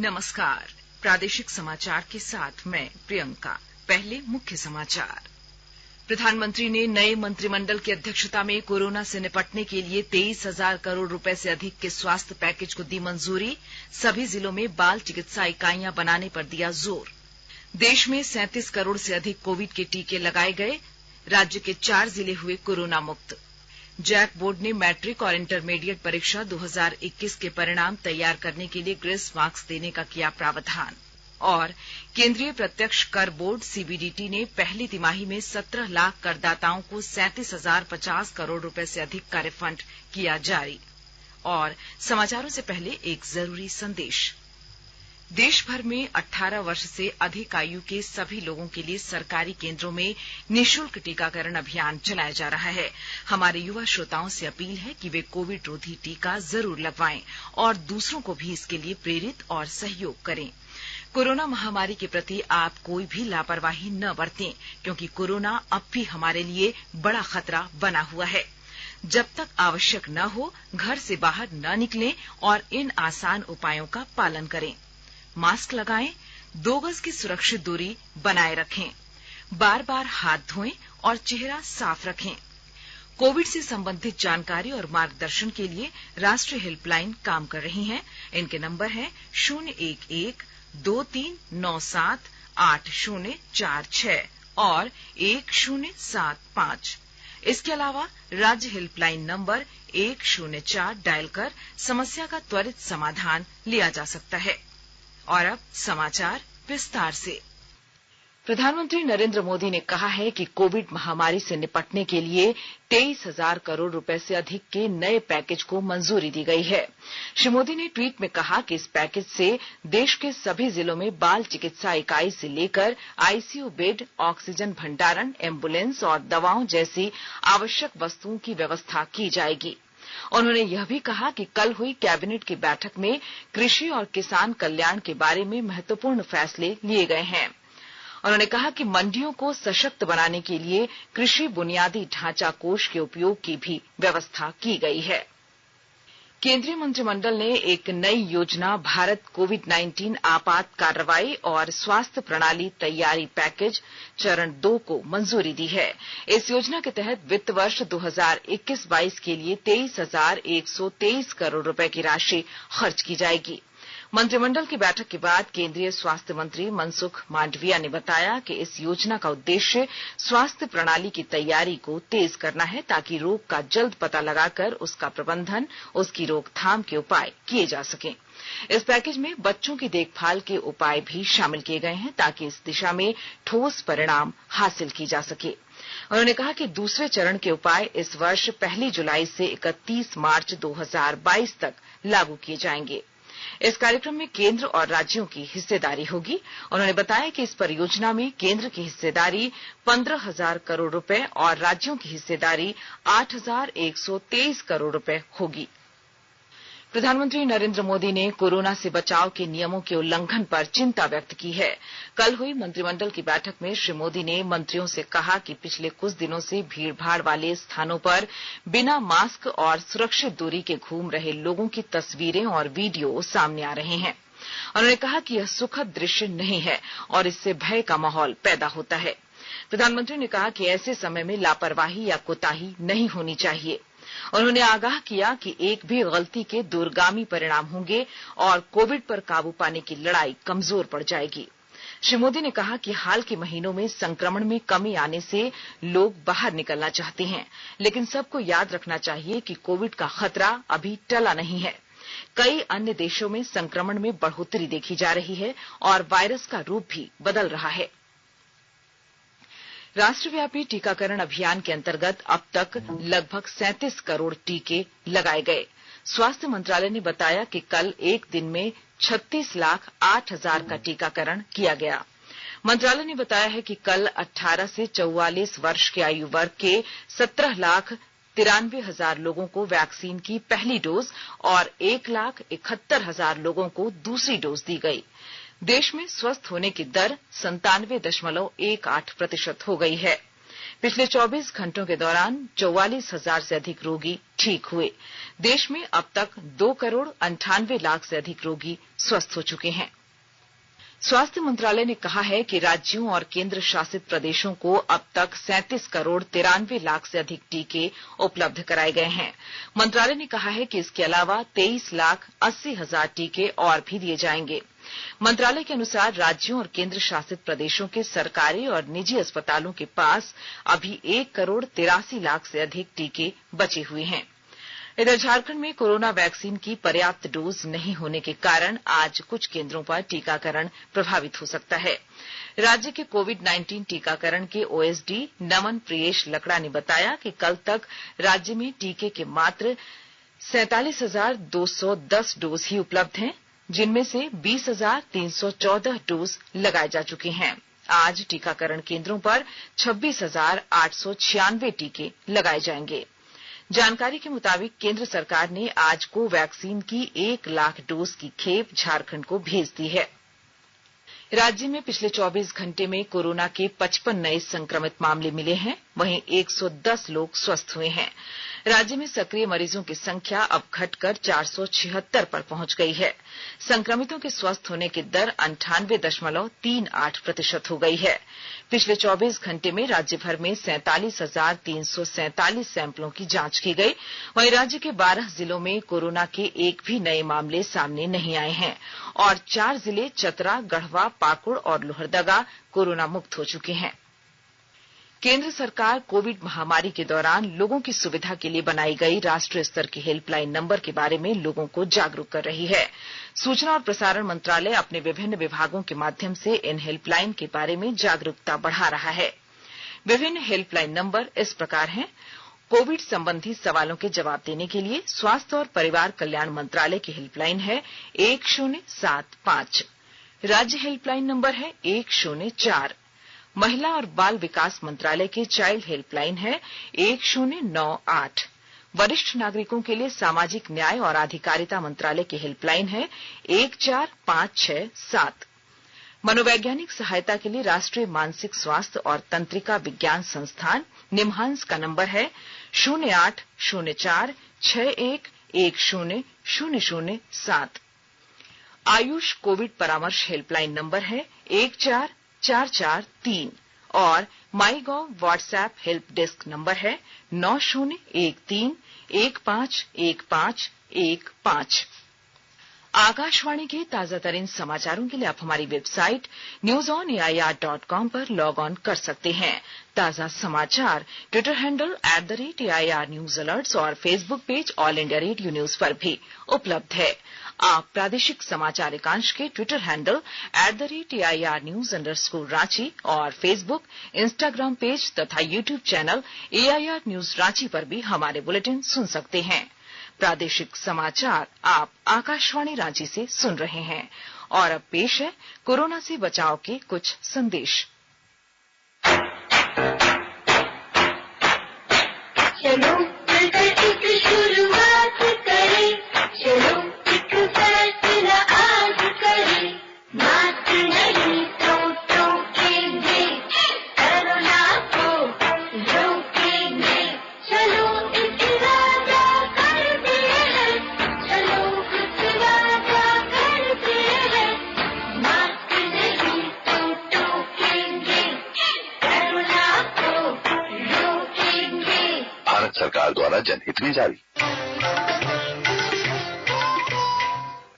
नमस्कार। प्रादेशिक समाचार के साथ मैं प्रियंका। पहले मुख्य समाचार। प्रधानमंत्री ने नए मंत्रिमंडल की अध्यक्षता में कोरोना से निपटने के लिए 23,000 करोड़ रुपए से अधिक के स्वास्थ्य पैकेज को दी मंजूरी। सभी जिलों में बाल चिकित्सा इकाइयां बनाने पर दिया जोर। देश में 37 करोड़ से अधिक कोविड के टीके लगाए गए। राज्य के 4 जिले हुए कोरोना मुक्त। जैक बोर्ड ने मैट्रिक और इंटरमीडिएट परीक्षा 2021 के परिणाम तैयार करने के लिए ग्रेस मार्क्स देने का किया प्रावधान। और केंद्रीय प्रत्यक्ष कर बोर्ड सीबीडीटी ने पहली तिमाही में 17 लाख करदाताओं को 37,050 करोड़ रुपए से अधिक का रिफंड किया जारी। और समाचारों से पहले एक जरूरी संदेश। देश भर में 18 वर्ष से अधिक आयु के सभी लोगों के लिए सरकारी केंद्रों में निःशुल्क टीकाकरण अभियान चलाया जा रहा है। हमारे युवा श्रोताओं से अपील है कि वे कोविड रोधी टीका जरूर लगवाएं और दूसरों को भी इसके लिए प्रेरित और सहयोग करें। कोरोना महामारी के प्रति आप कोई भी लापरवाही न बरतें, क्योंकि कोरोना अब भी हमारे लिए बड़ा खतरा बना हुआ है। जब तक आवश्यक न हो, घर से बाहर न निकलें और इन आसान उपायों का पालन करें। मास्क लगाएं, 2 गज की सुरक्षित दूरी बनाए रखें, बार बार हाथ धोएं और चेहरा साफ रखें। कोविड से संबंधित जानकारी और मार्गदर्शन के लिए राष्ट्रीय हेल्पलाइन काम कर रही हैं। इनके नंबर हैं 011-2397-8046 और 1075। इसके अलावा राज्य हेल्पलाइन नंबर 104 डायल कर समस्या का त्वरित समाधान लिया जा सकता है। और अब समाचार विस्तार से। प्रधानमंत्री नरेंद्र मोदी ने कहा है कि कोविड महामारी से निपटने के लिए 23,000 करोड़ रुपए से अधिक के नए पैकेज को मंजूरी दी गई है। श्री मोदी ने ट्वीट में कहा कि इस पैकेज से देश के सभी जिलों में बाल चिकित्सा इकाई से लेकर आईसीयू बेड, ऑक्सीजन भंडारण, एम्बुलेंस और दवाओं जैसी आवश्यक वस्तुओं की व्यवस्था की जाएगी। उन्होंने यह भी कहा कि कल हुई कैबिनेट की बैठक में कृषि और किसान कल्याण के बारे में महत्वपूर्ण फैसले लिए गए हैं। उन्होंने कहा कि मंडियों को सशक्त बनाने के लिए कृषि बुनियादी ढांचा कोष के उपयोग की भी व्यवस्था की गई है। केंद्रीय मंत्रिमंडल ने एक नई योजना भारत कोविड-19 आपात कार्रवाई और स्वास्थ्य प्रणाली तैयारी पैकेज चरण 2 को मंजूरी दी है। इस योजना के तहत वित्त वर्ष 2021-22 के लिए 23,123 करोड़ रुपए की राशि खर्च की जाएगी। मंत्रिमंडल की बैठक के बाद केंद्रीय स्वास्थ्य मंत्री मनसुख मांडविया ने बताया कि इस योजना का उद्देश्य स्वास्थ्य प्रणाली की तैयारी को तेज करना है, ताकि रोग का जल्द पता लगाकर उसका प्रबंधन, उसकी रोकथाम के उपाय किए जा सकें। इस पैकेज में बच्चों की देखभाल के उपाय भी शामिल किए गए हैं, ताकि इस दिशा में ठोस परिणाम हासिल की जा सके। उन्होंने कहा कि दूसरे चरण के उपाय इस वर्ष 1 जुलाई से 31 मार्च 2022 तक लागू किए जाएंगे। इस कार्यक्रम में केंद्र और राज्यों की हिस्सेदारी होगी। उन्होंने बताया कि इस परियोजना में केंद्र की हिस्सेदारी 15,000 करोड़ रुपए और राज्यों की हिस्सेदारी 8,123 करोड़ रुपए होगी। प्रधानमंत्री नरेंद्र मोदी ने कोरोना से बचाव के नियमों के उल्लंघन पर चिंता व्यक्त की है। कल हुई मंत्रिमंडल की बैठक में श्री मोदी ने मंत्रियों से कहा कि पिछले कुछ दिनों से भीड़भाड़ वाले स्थानों पर बिना मास्क और सुरक्षित दूरी के घूम रहे लोगों की तस्वीरें और वीडियो सामने आ रहे हैं। उन्होंने कहा कि यह सुखद दृश्य नहीं है और इससे भय का माहौल पैदा होता है। प्रधानमंत्री ने कहा कि ऐसे समय में लापरवाही या कोताही नहीं होनी चाहिए। उन्होंने आगाह किया कि एक भी गलती के दूरगामी परिणाम होंगे और कोविड पर काबू पाने की लड़ाई कमजोर पड़ जाएगी। श्री मोदी ने कहा कि हाल के महीनों में संक्रमण में कमी आने से लोग बाहर निकलना चाहते हैं, लेकिन सबको याद रखना चाहिए कि कोविड का खतरा अभी टला नहीं है। कई अन्य देशों में संक्रमण में बढ़ोतरी देखी जा रही है और वायरस का रूप भी बदल रहा है। राष्ट्रव्यापी टीकाकरण अभियान के अंतर्गत अब तक लगभग 37 करोड़ टीके लगाए गए। स्वास्थ्य मंत्रालय ने बताया कि कल एक दिन में 36,08,000 का टीकाकरण किया गया। मंत्रालय ने बताया है कि कल 18 से 44 वर्ष के आयु वर्ग के 17,93,000 लोगों को वैक्सीन की पहली डोज और 1,71,000 लोगों को दूसरी डोज दी गई। देश में स्वस्थ होने की दर 97.18% हो गई है। पिछले 24 घंटों के दौरान 44,000 से अधिक रोगी ठीक हुए। देश में अब तक 2 करोड़ 98 लाख से अधिक रोगी स्वस्थ हो चुके हैं। स्वास्थ्य मंत्रालय ने कहा है कि राज्यों और केंद्र शासित प्रदेशों को अब तक 37 करोड़ 93 लाख से अधिक टीके उपलब्ध कराए गए हैं। मंत्रालय ने कहा है कि इसके अलावा 23 लाख 80 हजार टीके और भी दिए जाएंगे। मंत्रालय के अनुसार राज्यों और केंद्र शासित प्रदेशों के सरकारी और निजी अस्पतालों के पास अभी 1 करोड़ 83 लाख से अधिक टीके बचे हुए हैं। इधर झारखंड में कोरोना वैक्सीन की पर्याप्त डोज नहीं होने के कारण आज कुछ केंद्रों पर टीकाकरण प्रभावित हो सकता है। राज्य के कोविड-19 टीकाकरण के ओएसडी नमन प्रियेश लकड़ा ने बताया कि कल तक राज्य में टीके के मात्र 47,210 डोज ही उपलब्ध हैं, जिनमें से 20,314 डोज लगाए जा चुके हैं। आज टीकाकरण केंद्रों पर 26,896 टीके लगाए जाएंगे। जानकारी के मुताबिक केंद्र सरकार ने आज कोवैक्सीन की 1 लाख डोज की खेप झारखंड को भेज दी है। राज्य में पिछले 24 घंटे में कोरोना के 55 नए संक्रमित मामले मिले हैं, वहीं 110 लोग स्वस्थ हुए हैं। राज्य में सक्रिय मरीजों की संख्या अब घटकर 476 पर पहुंच गई है। संक्रमितों के स्वस्थ होने की दर 98.38% हो गई है। पिछले 24 घंटे में राज्य भर में 47,347 सैंपलों की जांच की गई। वहीं राज्य के 12 जिलों में कोरोना के एक भी नए मामले सामने नहीं आए हैं और 4 जिले चतरा, गढ़वा, पाकुड़ और लोहरदगा कोरोना मुक्त हो चुके हैं। केंद्र सरकार कोविड महामारी के दौरान लोगों की सुविधा के लिए बनाई गई राष्ट्रीय स्तर की हेल्पलाइन नंबर के बारे में लोगों को जागरूक कर रही है। सूचना और प्रसारण मंत्रालय अपने विभिन्न विभागों के माध्यम से इन हेल्पलाइन के बारे में जागरूकता बढ़ा रहा है। विभिन्न हेल्पलाइन नंबर इस प्रकार हैं। कोविड संबंधी सवालों के जवाब देने के लिए स्वास्थ्य और परिवार कल्याण मंत्रालय की हेल्पलाइन है 1075। राज्य हेल्पलाइन नंबर है 104। महिला और बाल विकास मंत्रालय के चाइल्ड हेल्पलाइन है 1098। वरिष्ठ नागरिकों के लिए सामाजिक न्याय और आधिकारिता मंत्रालय की हेल्पलाइन है 14567। मनोवैज्ञानिक सहायता के लिए राष्ट्रीय मानसिक स्वास्थ्य और तंत्रिका विज्ञान संस्थान निमहांस का नंबर है 080461100007। आयुष कोविड परामर्श हेल्पलाइन नंबर है 14443 और MyGov WhatsApp help desk number है 9013151515। आकाशवाणी के ताजा तरीन समाचारों के लिए आप हमारी वेबसाइट newsonair.com पर लॉग ऑन कर सकते हैं। ताजा समाचार Twitter handle @AIR news alerts और Facebook page all India radio news पर भी उपलब्ध है। आप प्रादेशिक समाचार एकांश के ट्विटर हैंडल @AIR न्यूज_रांची और फेसबुक, इंस्टाग्राम पेज तथा YouTube channel AIR news Ranchi पर भी हमारे बुलेटिन सुन सकते हैं। प्रादेशिक समाचार आप आकाशवाणी रांची से सुन रहे हैं और अब पेश है कोरोना से बचाव के कुछ संदेश। चलो मिलकर एक शुरुआत करें, चलो एक फैसला आज करें, मास्क नहीं तो टोकेंगे, कोरोना को रोकेंगे, चलो एक वादा करते हैं, चलो कुछ वादा करते हैं, मास्क नहीं तो टोकेंगे, कोरोना को रोकेंगे। भारत सरकार द्वारा जनहित में जारी।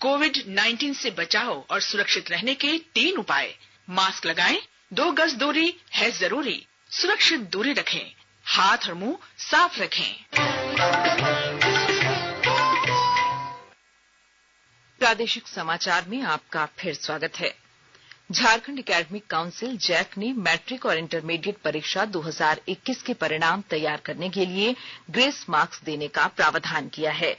कोविड-19 से बचाव और सुरक्षित रहने के 3 उपाय। मास्क लगाएं, 2 गज दूरी है जरूरी, सुरक्षित दूरी रखें, हाथ और मुंह साफ रखें। प्रादेशिक समाचार में आपका फिर स्वागत है। झारखंड एकेडमिक काउंसिल जैक ने मैट्रिक और इंटरमीडिएट परीक्षा 2021 के परिणाम तैयार करने के लिए ग्रेस मार्क्स देने का प्रावधान किया है।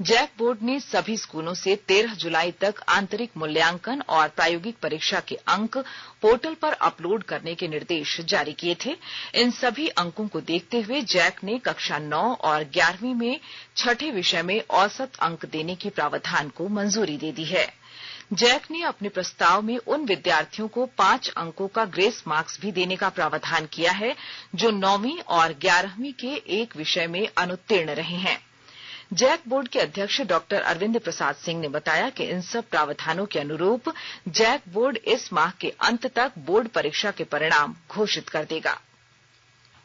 जैक बोर्ड ने सभी स्कूलों से 13 जुलाई तक आंतरिक मूल्यांकन और प्रायोगिक परीक्षा के अंक पोर्टल पर अपलोड करने के निर्देश जारी किए थे। इन सभी अंकों को देखते हुए जैक ने कक्षा 9 और 11वीं में छठे विषय में औसत अंक देने की प्रावधान को मंजूरी दे दी है। जैक ने अपने प्रस्ताव में उन विद्यार्थियों को 5 अंकों का ग्रेस मार्क्स भी देने का प्रावधान किया है जो 9वीं और 11वीं के एक विषय में अनुत्तीर्ण रहे हैं। जैक बोर्ड के अध्यक्ष डॉक्टर अरविंद प्रसाद सिंह ने बताया कि इन सब प्रावधानों के अनुरूप जैक बोर्ड इस माह के अंत तक बोर्ड परीक्षा के परिणाम घोषित कर देगा।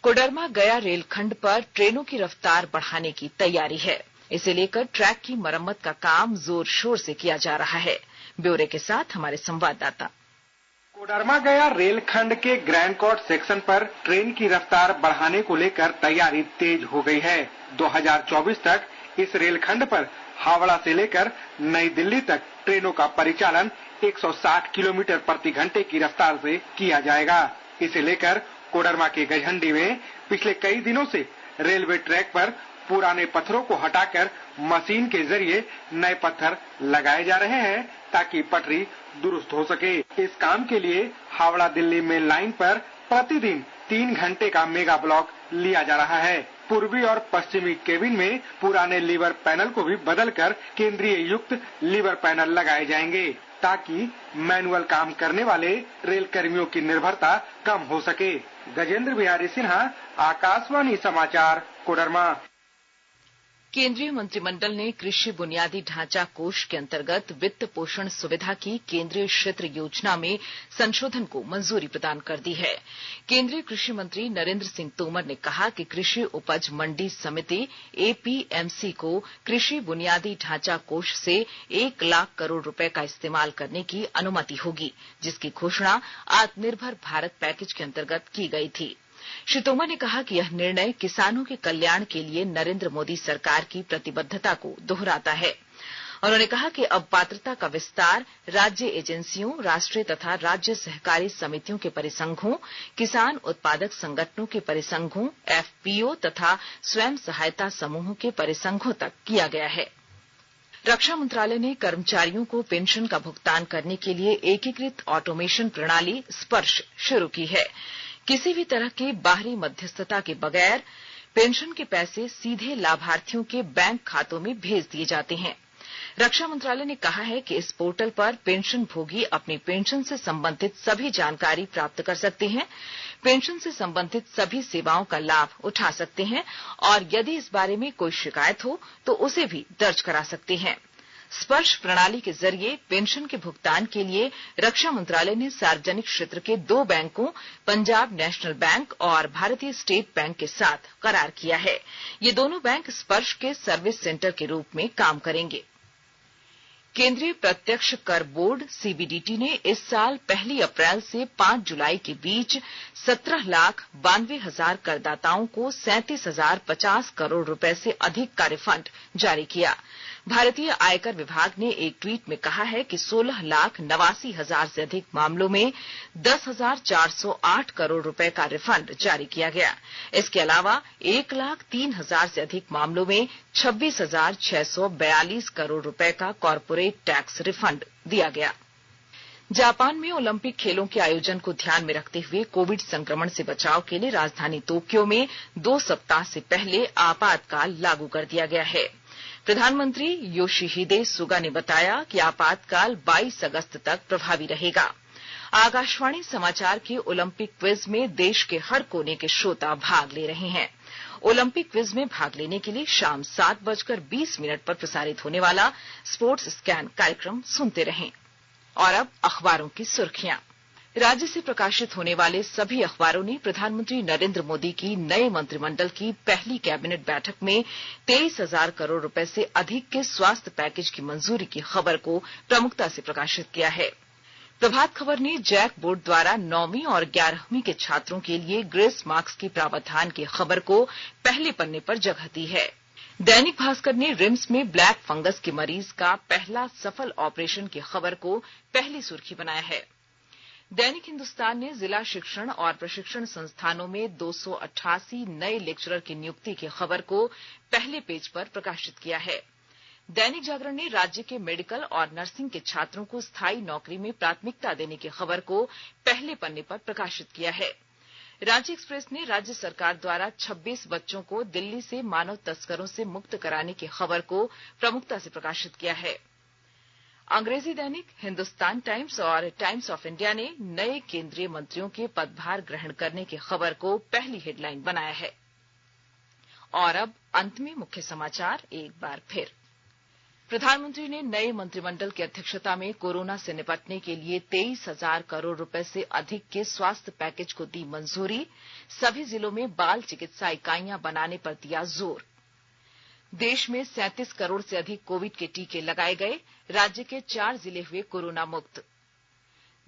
कोडरमा गया रेलखंड पर ट्रेनों की रफ्तार बढ़ाने की तैयारी है। इसे लेकर ट्रैक की मरम्मत का काम जोर शोर से किया जा रहा है। ब्यौरे के साथ हमारे संवाददाता। कोडरमा गया रेलखंड के ग्रैंड कोर्ट सेक्शन पर ट्रेन की रफ्तार बढ़ाने को लेकर तैयारी तेज हो गई है। 2024 तक इस रेलखंड पर हावड़ा से लेकर नई दिल्ली तक ट्रेनों का परिचालन 160 किलोमीटर प्रति घंटे की रफ्तार से किया जाएगा। इसे लेकर कोडरमा के गजहंडी में पिछले कई दिनों से रेलवे ट्रैक पर पुराने पत्थरों को हटाकर मशीन के जरिए नए पत्थर लगाए जा रहे हैं ताकि पटरी दुरुस्त हो सके। इस काम के लिए हावड़ा दिल्ली मेन लाइन पर प्रतिदिन 3 घंटे का मेगा ब्लॉक लिया जा रहा है। पूर्वी और पश्चिमी केबिन में पुराने लीवर पैनल को भी बदलकर केंद्रीय युक्त लीवर पैनल लगाए जाएंगे ताकि मैनुअल काम करने वाले रेल कर्मियों की निर्भरता कम हो सके। गजेंद्र बिहारी सिन्हा, आकाशवाणी समाचार, कोडरमा। केंद्रीय मंत्रिमंडल ने कृषि बुनियादी ढांचा कोष के अंतर्गत वित्त पोषण सुविधा की केंद्रीय क्षेत्र योजना में संशोधन को मंजूरी प्रदान कर दी है। केंद्रीय कृषि मंत्री नरेंद्र सिंह तोमर ने कहा कि कृषि उपज मंडी समिति एपीएमसी को कृषि बुनियादी ढांचा कोष से 1 लाख करोड़ रुपए का इस्तेमाल करने की अनुमति होगी, जिसकी घोषणा आत्मनिर्भर भारत पैकेज के अंतर्गत की गई थी। श्री तोमर ने कहा कि यह निर्णय किसानों के कल्याण के लिए नरेंद्र मोदी सरकार की प्रतिबद्धता को दोहराता है। उन्होंने कहा कि अब पात्रता का विस्तार राज्य एजेंसियों, राष्ट्रीय तथा राज्य सहकारी समितियों के परिसंघों, किसान उत्पादक संगठनों के परिसंघों, एफपीओ तथा स्वयं सहायता समूहों के परिसंघों तक किया गया है। रक्षा मंत्रालय ने कर्मचारियों को पेंशन का भुगतान करने के लिए एकीकृत ऑटोमेशन प्रणाली स्पर्श शुरू की है। किसी भी तरह की बाहरी मध्यस्थता के बगैर पेंशन के पैसे सीधे लाभार्थियों के बैंक खातों में भेज दिए जाते हैं। रक्षा मंत्रालय ने कहा है कि इस पोर्टल पर पेंशन भोगी अपनी पेंशन से संबंधित सभी जानकारी प्राप्त कर सकते हैं, पेंशन से संबंधित सभी सेवाओं का लाभ उठा सकते हैं और यदि इस बारे में कोई शिकायत हो तो उसे भी दर्ज करा सकते हैं। स्पर्श प्रणाली के जरिए पेंशन के भुगतान के लिए रक्षा मंत्रालय ने सार्वजनिक क्षेत्र के 2 बैंकों, पंजाब नेशनल बैंक और भारतीय स्टेट बैंक के साथ करार किया है। ये दोनों बैंक स्पर्श के सर्विस सेंटर के रूप में काम करेंगे। केंद्रीय प्रत्यक्ष कर बोर्ड सीबीडीटी ने इस साल 1 अप्रैल से 5 जुलाई के बीच 17,92,000 करदाताओं को 37,050 करोड़ रुपए से अधिक का रिफंड जारी किया। भारतीय आयकर विभाग ने एक ट्वीट में कहा है कि 16,89,000 से अधिक मामलों में 10,408 करोड़ रुपए का रिफंड जारी किया गया। इसके अलावा 1,03,000 से अधिक मामलों में 26,642 करोड़ रुपए का कॉर्पोरेट टैक्स रिफंड दिया गया। जापान में ओलंपिक खेलों के आयोजन को ध्यान में रखते हुए कोविड संक्रमण से बचाव के लिए राजधानी टोक्यो में 2 सप्ताह से पहले आपातकाल लागू कर दिया गया है। प्रधानमंत्री योशिहिदे सुगा ने बताया कि आपातकाल 22 अगस्त तक प्रभावी रहेगा। आकाशवाणी समाचार के ओलंपिक क्विज में देश के हर कोने के श्रोता भाग ले रहे हैं। ओलंपिक क्विज में भाग लेने के लिए शाम 7:20 पर प्रसारित होने वाला स्पोर्ट्स स्कैन कार्यक्रम सुनते रहें। और अब अखबारों की सुर्खियां। राज्य से प्रकाशित होने वाले सभी अखबारों ने प्रधानमंत्री नरेंद्र मोदी की नए मंत्रिमंडल की पहली कैबिनेट बैठक में 23,000 करोड़ रुपए से अधिक के स्वास्थ्य पैकेज की मंजूरी की खबर को प्रमुखता से प्रकाशित किया है। प्रभात खबर ने जैक बोर्ड द्वारा 9वीं और 11वीं के छात्रों के लिए ग्रेस मार्क्स के प्रावधान की खबर को पहले पन्ने पर जगह दी है। दैनिक भास्कर ने रिम्स में ब्लैक फंगस के मरीज का पहला सफल ऑपरेशन की खबर को पहली सुर्खी बनाया है। दैनिक हिंदुस्तान ने जिला शिक्षण और प्रशिक्षण संस्थानों में 288 नए लेक्चरर की नियुक्ति की खबर को पहले पेज पर प्रकाशित किया है। दैनिक जागरण ने राज्य के मेडिकल और नर्सिंग के छात्रों को स्थायी नौकरी में प्राथमिकता देने की खबर को पहले पन्ने पर प्रकाशित किया है। रांची एक्सप्रेस ने राज्य सरकार द्वारा 26 बच्चों को दिल्ली से मानव तस्करों से मुक्त कराने की खबर को प्रमुखता से प्रकाशित किया है। अंग्रेजी दैनिक हिंदुस्तान टाइम्स और टाइम्स ऑफ इंडिया ने नए केंद्रीय मंत्रियों के पदभार ग्रहण करने की खबर को पहली हेडलाइन बनाया है। और अब अंत में मुख्य समाचार एक बार फिर। प्रधानमंत्री ने नए मंत्रिमंडल की अध्यक्षता में कोरोना से निपटने के लिए 23,000 करोड़ रुपए से अधिक के स्वास्थ्य पैकेज को दी मंजूरी। सभी जिलों में बाल चिकित्सा इकाइयां बनाने पर दिया जोर। देश में 37 करोड़ से अधिक कोविड के टीके लगाए गए। राज्य के 4 जिले हुए कोरोना मुक्त।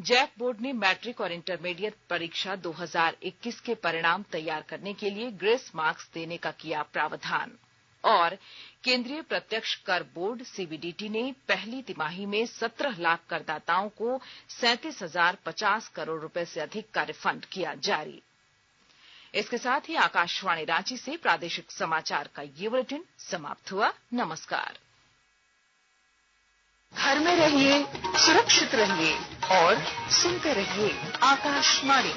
जैक बोर्ड ने मैट्रिक और इंटरमीडिएट परीक्षा 2021 के परिणाम तैयार करने के लिए ग्रेस मार्क्स देने का किया प्रावधान। और केंद्रीय प्रत्यक्ष कर बोर्ड सीबीडीटी ने पहली तिमाही में 17 लाख करदाताओं को 37,050 करोड़ रुपए से अधिक का रिफंड किया जारी। इसके साथ ही आकाशवाणी रांची से प्रादेशिक समाचार का ये बुलेटिन समाप्त हुआ। नमस्कार। घर में रहिए, सुरक्षित रहिए और सुनते रहिए आकाशवाणी।